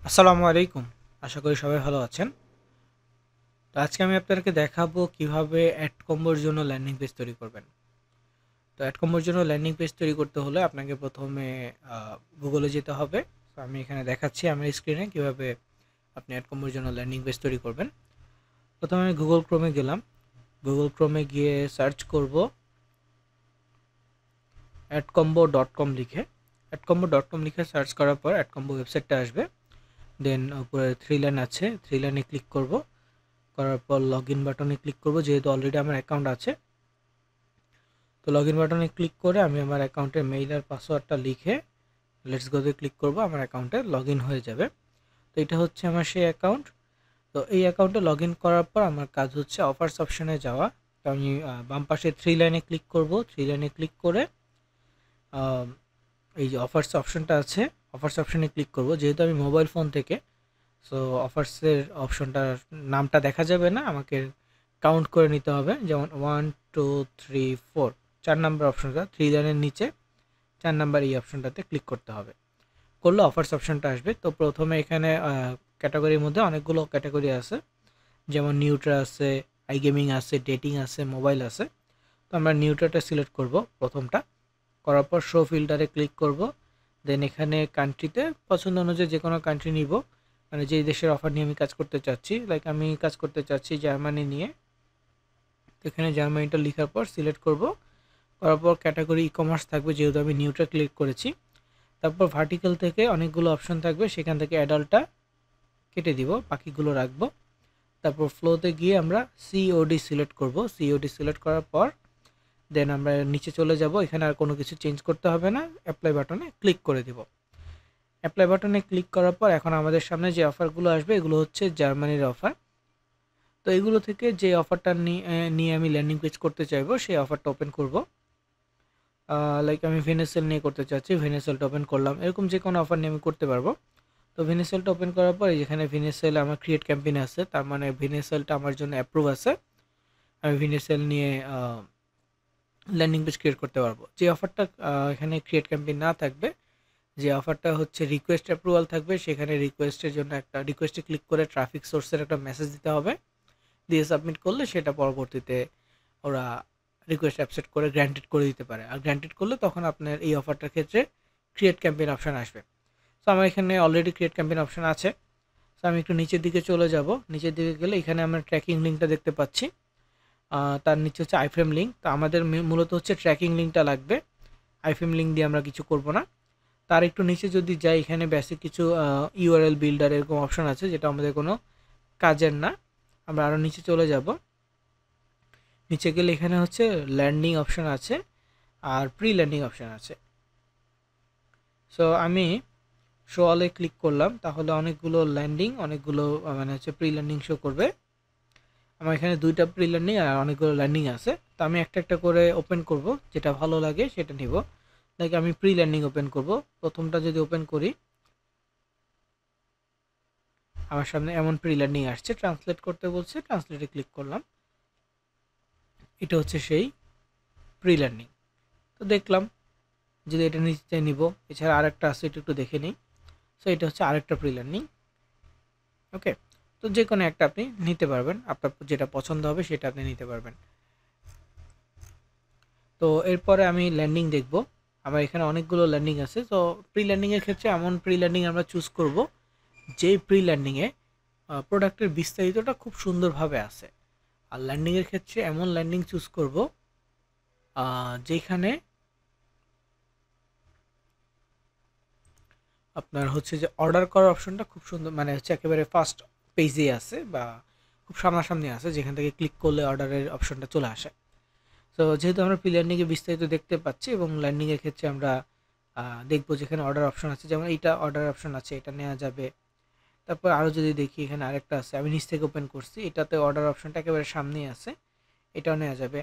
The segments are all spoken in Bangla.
আসসালামু আলাইকুম। আশা করি সবাই ভালো আছেন। তো আজকে আমি আপনাদেরকে দেখাবো কিভাবে অ্যাড কম্বোর জন্য ল্যান্ডিং পেজ তৈরি করবেন। তো অ্যাড কম্বোর জন্য ল্যান্ডিং পেজ তৈরি করতে হলে আপনাকে প্রথমে গুগলে যেতে হবে। তো আমি এখানে দেখাচ্ছি আমার স্ক্রিনে কিভাবে আপনি অ্যাড কম্বোর জন্য ল্যান্ডিং পেজ তৈরি করবেন। প্রথমে আমি গুগল ক্রোমে গেলাম। গুগল ক্রোমে গিয়ে সার্চ করব adcombo.com লিখে। adcombo.com লিখে সার্চ করার পর অ্যাডকম্বো ওয়েবসাইটটা আসবে। দেন উপরে থ্রি লাইন আছে, থ্রি লাইনে ক্লিক করব। করার পর লগইন বাটনে ক্লিক করব, যেহেতু অলরেডি আমার অ্যাকাউন্ট আছে। তো লগইন বাটনে ক্লিক করে আমি আমার অ্যাকাউন্টের মেইল আর পাসওয়ার্ডটা লিখে লেটস গোতে ক্লিক করব, আমার অ্যাকাউন্টে লগইন হয়ে যাবে। তো এটা হচ্ছে আমার সেই অ্যাকাউন্ট। তো এই অ্যাকাউন্টে লগইন করার পর আমার কাজ হচ্ছে অফার্স অপশনে যাওয়া। তো আমি বাম পাশে থ্রি লাইনে ক্লিক করব। থ্রি লাইনে ক্লিক করে এই যে অফার্স অপশনটা আছে, অফার্স অপশনে ক্লিক করব। যেহেতু আমি মোবাইল ফোন থেকে, সো অফার্সের অপশনটার নামটা দেখা যাবে না, আমাকে কাউন্ট করে নিতে হবে। যেমন 1 2 3 4, 4 নাম্বার অপশনটা থ্রি লাইনের নিচে 4 নাম্বার এই অপশনটাতে ক্লিক করতে হবে। করলে অফার্স অপশনটা আসবে। তো প্রথমে এখানে ক্যাটাগরির মধ্যে অনেকগুলো ক্যাটাগরি আছে, যেমন নিউট্রা আছে, আই গেমিং আছে, ডেটিং আছে, মোবাইল আছে। তো আমরা নিউট্রাটা সিলেক্ট করব প্রথমটা। করার পর শো ফিল্টারে ক্লিক করব। দেন এখানে কান্ট্রিতে পছন্দ অনুযায়ী যে কোনো কান্ট্রি নিব, মানে যেই দেশের অফার নিয়ে আমি কাজ করতে চাচ্ছি। লাইক আমি কাজ করতে চাচ্ছি জার্মানি নিয়ে। তো এখানে জার্মানিটা লেখার পর সিলেক্ট করব। করার পর ক্যাটাগরি ই কমার্স থাকবে, যেহেতু আমি নিউটা ক্লিক করেছি। তারপর ভার্টিক্যাল থেকে অনেকগুলো অপশন থাকবে, সেখান থেকে অ্যাডাল্টটা কেটে দিব, বাকিগুলো রাখবো। তারপর ফ্লোতে গিয়ে আমরা সিওডি সিলেক্ট করব। সিওডি সিলেক্ট করার পর দেন আমরা নিচে চলে যাব। এখানে আর কোনো কিছু চেঞ্জ করতে হবে না, অ্যাপ্লাই বাটনে ক্লিক করে দিব। অ্যাপ্লাই বাটনে ক্লিক করার পর এখন আমাদের সামনে যে অফারগুলো আসবে এগুলো হচ্ছে জার্মানির অফার। তো এগুলো থেকে যে অফারটা নিয়ে আমি ল্যান্ডিং পেজ করতে চাইবো সেই অফারটা ওপেন করব। লাইক আমি ভেনেসেল নিয়ে করতে চাচ্ছি, ভেনেসেলটা ওপেন করলাম। এরকম যে কোনো অফার নিয়ে আমি করতে পারবো। তো ভেনেসেলটা ওপেন করার পর যেখানে ভেনেসেল আমার ক্রিয়েট ক্যাম্পেইন আছে, তার মানে ভেনেসেলটা আমার জন্য অ্যাপ্রুভ আছে। আমি ভেনেসেল নিয়ে ল্যান্ডিং পেজ ক্রিয়েট করতে পারবো। যে অফারটা এখানে ক্রিয়েট ক্যাম্পেইন না থাকবে, যে অফারটা হচ্ছে রিকোয়েস্ট অ্যাপ্রুভাল থাকবে, সেখানে রিকোয়েস্টের জন্য একটা রিকোয়েস্টে ক্লিক করে ট্রাফিক সোর্সের একটা মেসেজ দিতে হবে। দিয়ে সাবমিট করলে সেটা পরবর্তীতে ওরা রিকোয়েস্ট অ্যাকসেপ্ট করে গ্র্যান্টেড করে দিতে পারে। আর গ্র্যান্টেড করলে তখন আপনার এই অফারটার ক্ষেত্রে ক্রিয়েট ক্যাম্পেইন অপশন আসবে। সো আমার এখানে অলরেডি ক্রিয়েট ক্যাম্পেইন অপশন আছে। সো আমি একটু নিচের দিকে চলে যাব। নিচের দিকে গেলে এখানে আমরা ট্র্যাকিং লিঙ্কটা দেখতে পাচ্ছি। তার নিচে হচ্ছে আইফ্রেম লিঙ্ক। তো আমাদের মূলত হচ্ছে ট্র্যাকিং লিঙ্কটা লাগবে, আইফ্রেম লিঙ্ক দিয়ে আমরা কিছু করব না। তার একটু নিচে যদি যাই, এখানে বেসিক কিছু ইউআরএল বিল্ডার এরকম অপশন আছে, যেটা আমাদের কোনো কাজের না। আমরা আরও নিচে চলে যাব। নিচে গেলে এখানে হচ্ছে ল্যান্ডিং অপশন আছে আর প্রি ল্যান্ডিং অপশন আছে। সো আমি শো অলে ক্লিক করলাম, তাহলে অনেকগুলো ল্যান্ডিং, অনেকগুলো মানে হচ্ছে প্রি ল্যান্ডিং শো করবে। আমার এখানে দুইটা প্রি ল্যান্ডিং আর অনেকগুলো ল্যান্ডিং আছে। তো আমি একটা একটা করে ওপেন করব, যেটা ভালো লাগে সেটা নিব। লাইক আমি প্রি ল্যান্ডিং ওপেন করব। প্রথমটা যদি ওপেন করি, আমার সামনে এমন প্রি ল্যান্ডিং আসছে, ট্রান্সলেট করতে বলছে, ট্রান্সলেটে ক্লিক করলাম। এটা হচ্ছে সেই প্রি ল্যান্ডিং। তো দেখলাম যদি এটা নিচে নিব। এছাড়া আরেকটা আছে, এটা একটু দেখে নিই। সো এটা হচ্ছে আরেকটা প্রি লার্নিং। ওকে, তো যে কোনো একটা আপনি নিতে পারবেন, আপনার যেটা পছন্দ হবে সেটা আপনি নিতে পারবেন। তো এরপরে আমি ল্যান্ডিং দেখব। আমার এখানে অনেকগুলো ল্যান্ডিং আছে। তো প্রি ল্যান্ডিংয়ের ক্ষেত্রে এমন প্রি ল্যান্ডিং আমরা চুজ করব যেই প্রি ল্যান্ডিংয়ে প্রোডাক্টের বিস্তারিতটা খুব সুন্দরভাবে আছে। আর ল্যান্ডিংয়ের ক্ষেত্রে এমন ল্যান্ডিং চুজ করব যেখানে আপনার হচ্ছে যে অর্ডার করার অপশনটা খুব সুন্দর, মানে হচ্ছে একেবারে ফার্স্ট পেজে আছে বা খুব সামনাসামনি আছে, যেখান থেকে ক্লিক করলে অর্ডারের অপশনটা চলে আসে। তো যেহেতু আমরা প্রি ল্যান্ডিংয়ে বিস্তারিত দেখতে পাচ্ছি এবং ল্যান্ডিংয়ের ক্ষেত্রে আমরা দেখবো যেখানে অর্ডার অপশন আছে, যেমন এইটা অর্ডার অপশন আছে, এটা নেওয়া যাবে। তারপর আরও যদি দেখি, এখানে আরেকটা আছে, আমি নিচ থেকে ওপেন করছি, এটাতে অর্ডার অপশনটা একেবারে সামনেই আছে, এটাও নেওয়া যাবে।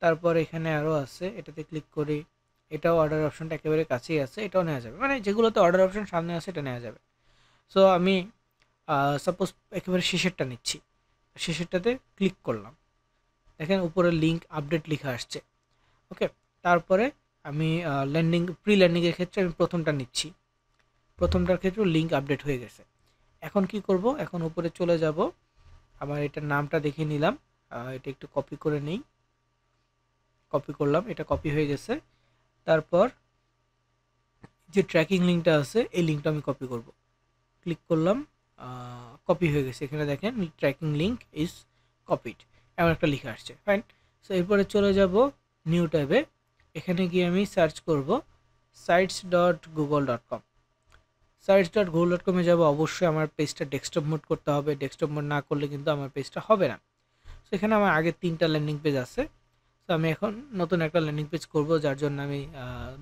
তারপর এখানে আরও আছে, এটাতে ক্লিক করি, এটাও অর্ডার অপশনটা একেবারে কাছেই আছে, এটাও নেওয়া যাবে। মানে যেগুলোতে অর্ডার অপশন সামনে আছে এটা নেওয়া যাবে। সো আমি সাপোজ একেবারে শেষেরটা নিচ্ছি, শেষেরটাতে ক্লিক করলাম। দেখেন উপরে লিঙ্ক আপডেট লেখা আসছে। ওকে, তারপরে আমি ল্যান্ডিং প্রি ল্যান্ডিংয়ের ক্ষেত্রে আমি প্রথমটা নিচ্ছি। প্রথমটার ক্ষেত্রে লিঙ্ক আপডেট হয়ে গেছে। এখন কি করব, এখন উপরে চলে যাব, আবার এটার নামটা দেখে নিলাম, এটা একটু কপি করে নেই, কপি করলাম, এটা কপি হয়ে গেছে। তারপর যে ট্র্যাকিং লিঙ্কটা আছে এই লিঙ্কটা আমি কপি করব, ক্লিক করলাম, কপি হয়ে গেছে। এখানে দেখেন ট্র্যাকিং লিঙ্ক ইজ কপিড, এমন একটা লেখা আসছে, ফাইন। সো এরপরে চলে যাব নিউ ট্যাবে, এখানে গিয়ে আমি সার্চ করব sites.google.com। sites.google.com-এ যাব, অবশ্যই আমার পেজটা ডেস্কটপ মোড করতে হবে, ডেস্কটপ মোড না করলে কিন্তু আমার পেজটা হবে না। সো এখানে আমার আগে 3টা ল্যান্ডিং পেজ আছে। তো আমি এখন নতুন একটা ল্যান্ডিং পেজ করব, যার জন্য আমি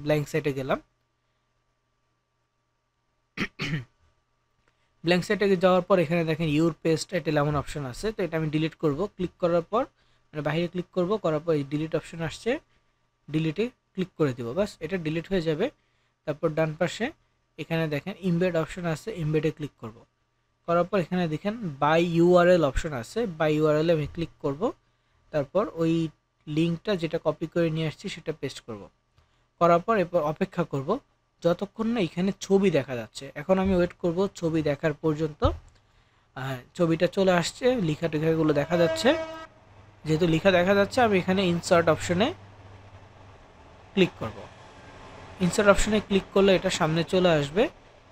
ব্ল্যাঙ্ক সাইটে গেলাম। ব্ল্যাঙ্ক সাইটে যাওয়ার পর এখানে দেখেন ইউর পেজ টাইটেল এমন অপশন আছে, তো এটা আমি ডিলিট করব। ক্লিক করার পর মানে বাইরে ক্লিক করব, করার পর এই ডিলিট অপশন আসছে, ডিলিটে ক্লিক করে দিব, বাস এটা ডিলিট হয়ে যাবে। তারপর ডান পাশে এখানে দেখেন ইমবেড অপশন আছে, ইমবেডে ক্লিক করব। করার পর এখানে দেখেন বাই ইউআরএল অপশন আছে, বাই ইউআরএল আমি ক্লিক করব। তারপর ওই লিঙ্কটা যেটা কপি করে নিয়ে আসছি সেটা পেস্ট করব। করার পর এরপর অপেক্ষা করব যতক্ষণ না এখানে ছবি দেখা যাচ্ছে। এখন আমি ওয়েট করব ছবি দেখার পর্যন্ত। ছবিটা চলে আসছে, লেখা টেখাগুলো দেখা যাচ্ছে। যেহেতু লেখা দেখা যাচ্ছে, আমি এখানে ইনসার্ট অপশনে ক্লিক করব। ইনসার্ট অপশনে ক্লিক করলে এটা সামনে চলে আসবে,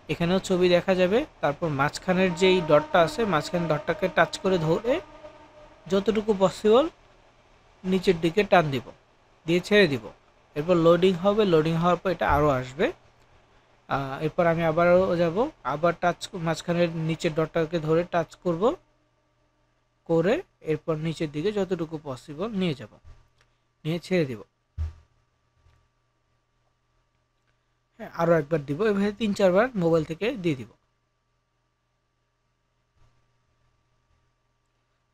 এখানেও ছবি দেখা যাবে। তারপর মাঝখানের যেই ডটটা আছে, মাঝখানের ডটটাকে টাচ করে ধরে যতটুকু পসিবল নিচের দিকে টান দিব, দিয়ে ছেড়ে দিব। এরপর লোডিং হবে, লোডিং হওয়ার পর এটা আরও আসবে। এরপর আমি আবারও যাব, আবার টাচ মাঝখানের নিচের ডটটাকে ধরে টাচ করব, করে এরপর নিচের দিকে যতটুকু পসিবল নিয়ে যাব, নিয়ে ছেড়ে দিব। হ্যাঁ, আরও একবার দিব, এভাবে 3-4 বার মোবাইল থেকে দিয়ে দিব।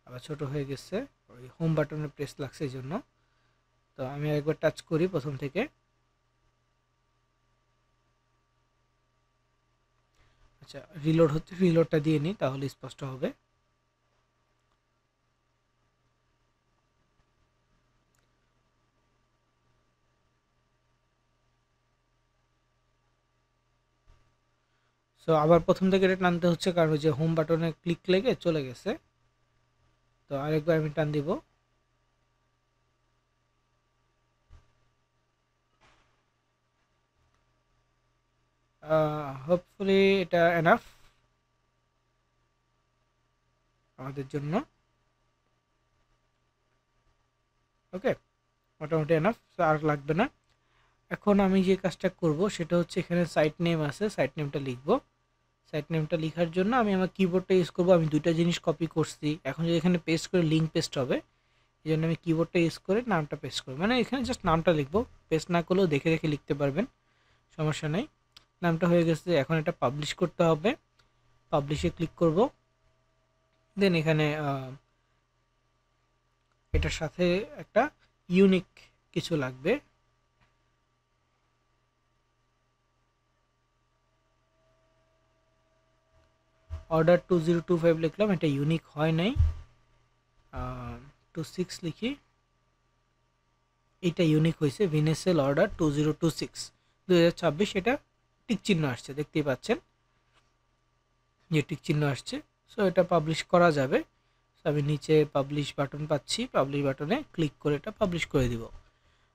আবার ছোট হয়ে গেছে, ওই হোম বাটনে প্রেস লাগছে এই জন্য। তো আমি একবার টাচ করি প্রথম থেকে। আচ্ছা, রিলোড হচ্ছে, রিলোডটা দিয়ে নিই তাহলে স্পষ্ট হবে। সো আবার প্রথম থেকে এটা টানতে হচ্ছে, কারণ ওই যে হোম বাটনে ক্লিক লেগে চলে গেছে। তো আরেকবার আমি টান দিব। হোপফুলি এটা এনাফ আমাদের জন্য। ওকে, মোটামুটি এনাফ, আর লাগবে না। এখন আমি যে কাজটা করব সেটা হচ্ছে, এখানে সাইট নেম আছে, সাইট নেমটা লিখব। সাইট নেমটা লেখার জন্য আমি আমার কিবোর্ডটা ইউজ করব। আমি দুইটা জিনিস কপি করছি, এখন যদি এখানে পেস্ট করে লিঙ্ক পেস্ট হবে, এই জন্য আমি কিবোর্ডটা ইউজ করে নামটা পেস্ট করব। মানে এখানে জাস্ট নামটা লিখবো, পেস্ট না করলেও দেখে দেখে লিখতে পারবেন, সমস্যা নেই। নামটা হয়ে গেছে, এখন এটা পাবলিশ করতে হবে। পাবলিশে ক্লিক করব। দেন এখানে এটার সাথে একটা ইউনিক কিছু লাগবে। অর্ডার 2025 লিখলাম, এটা ইউনিক হয় নাই। 26 লিখি, এটা ইউনিক হয়েছে। ভিনেসেল অর্ডার 2026 এটা টিক চিহ্ন আসছে, দেখতেই পাচ্ছেন যে টিক চিহ্ন আসছে। সো এটা পাবলিশ করা যাবে। সো আমি নিচে পাবলিশ বাটন পাচ্ছি, পাবলিশ বাটনে ক্লিক করে এটা পাবলিশ করে দিব।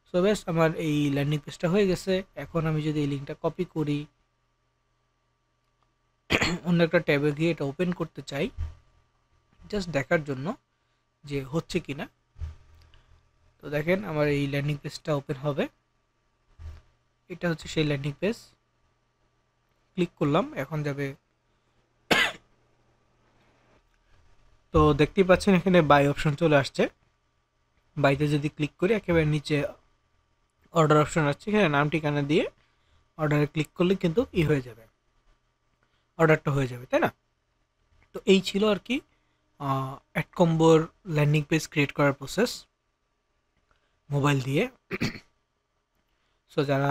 সো বেশ, আমার এই ল্যান্ডিং পেজটা হয়ে গেছে। এখন আমি যদি এই লিঙ্কটা কপি করি, অন্য একটা ট্যাবে গিয়ে এটা ওপেন করতে চাই, জাস্ট দেখার জন্য যে হচ্ছে কিনা। তো দেখেন আমার এই ল্যান্ডিং পেজটা ওপেন হবে, এটা হচ্ছে সেই ল্যান্ডিং পেজ। ক্লিক করলাম, এখন যাবে। তো দেখতেই পাচ্ছেন এখানে বাই অপশন চলে আসছে। বাইতে যদি ক্লিক করি, একেবারে নিচে অর্ডার অপশন আসছে, এখানে নাম ঠিকানা দিয়ে অর্ডারে ক্লিক করলে কিন্তু হয়ে যাবে, অর্ডারটা হয়ে যাবে, তাই না? তো এই ছিল আর কি অ্যাডকম্বোর ল্যান্ডিং পেজ ক্রিয়েট করার প্রসেস মোবাইল দিয়ে। সো যারা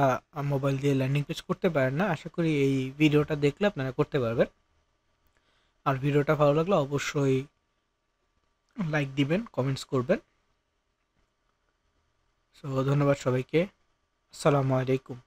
মোবাইল দিয়ে ল্যান্ডিং পেজ করতে পারেন না, আশা করি এই ভিডিওটা দেখলে আপনারা করতে পারবেন। আর ভিডিওটা ভালো লাগলে অবশ্যই লাইক দিবেন, কমেন্টস করবেন। সো ধন্যবাদ সবাইকে, আসসালামু আলাইকুম।